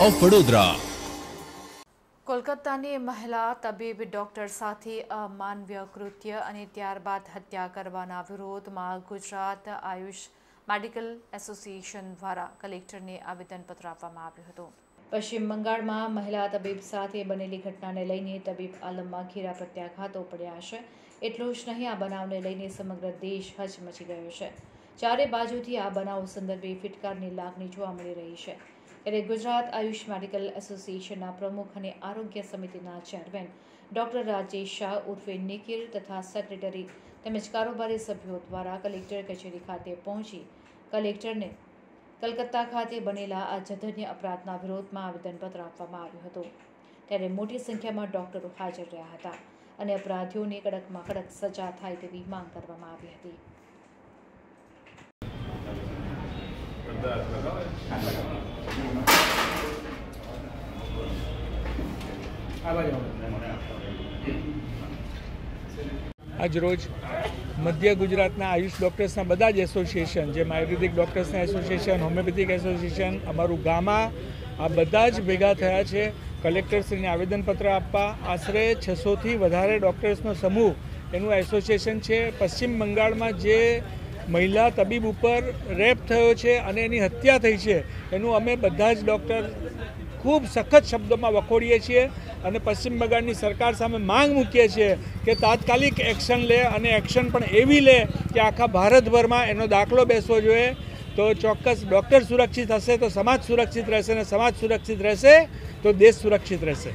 Of Vadodara. કોલકાતાની મહિલા તબીબ doctor સાથે અમાનવીય કૃત્ય અને ત્યારબાદ હત્યા કરવાના વિરોધમાં ગુજરાત આયુષ મેડિકલ એસોસિએશન દ્વારા કલેક્ટરને આવેદનપત્ર આપવામાં આવ્યું હતું। પશ્ચિમ બંગાળમાં મહિલા તબીબ સાથે બનેલી ઘટનાને લઈને તબીબ આલમમાં ઘેરા પ્રત્યાઘાતો પડ્યા છે। એટલું જ નહીં, આ બનાવને લઈને સમગ્ર દેશ હચમચી ગયો છે। ચારે બાજુથી આ બનાવ સંદર્ભે ફિટકારની લાગણી જોવા મળી રહી છે। ત્યારે ગુજરાત આયુષ મેડિકલ એસોસિએશનના પ્રમુખ અને આરોગ્ય સમિતિના ચેરમેન ડોક્ટર રાજેશ શાહ ઉર્ફે નિખિલ તથા સેક્રેટરી તેમજ કારોબારી સભ્યો દ્વારા કલેક્ટર કચેરી ખાતે પહોંચી કલેક્ટરને કલકત્તા ખાતે બનેલા આ જઘન્ય અપરાધના વિરોધમાં આવેદનપત્ર આપવામાં આવ્યું હતું। ત્યારે મોટી સંખ્યામાં ડોક્ટરો હાજર રહ્યા હતા અને અપરાધીઓને કડકમાં કડક સજા થાય તેવી માંગ કરવામાં આવી હતી। આજરોજ મધ્ય ગુજરાતના આયુષ ડૉક્ટર્સના બધા જ એસોસિએશન, જેમ આયુર્વેદિક ડૉક્ટર્સના એસોસિએશન, હોમિયોપેથિક એસોસિએશન, અમારું ગામા, આ બધા જ ભેગા થયા છે કલેક્ટરશ્રીને આવેદનપત્ર આપવા। આશરે 600થી વધારે ડૉક્ટર્સનો સમૂહ એનું એસોસિએશન છે। પશ્ચિમ બંગાળમાં જે મહિલા તબીબ ઉપર રેપ થયો છે અને એની હત્યા થઈ છે, એનું અમે બધા જ ડૉક્ટર ખૂબ સખત શબ્દોમાં વખોડીએ છીએ અને પશ્ચિમ બંગાળની સરકાર સામે માંગ મૂકીએ છીએ કે તાત્કાલિક એક્શન લે અને એક્શન પણ એવી લે કે આખા ભારતભરમાં એનો દાખલો બેસવો જોઈએ। તો ચોક્કસ ડૉક્ટર સુરક્ષિત હશે તો સમાજ સુરક્ષિત રહેશે, અને સમાજ સુરક્ષિત રહેશે તો દેશ સુરક્ષિત રહેશે।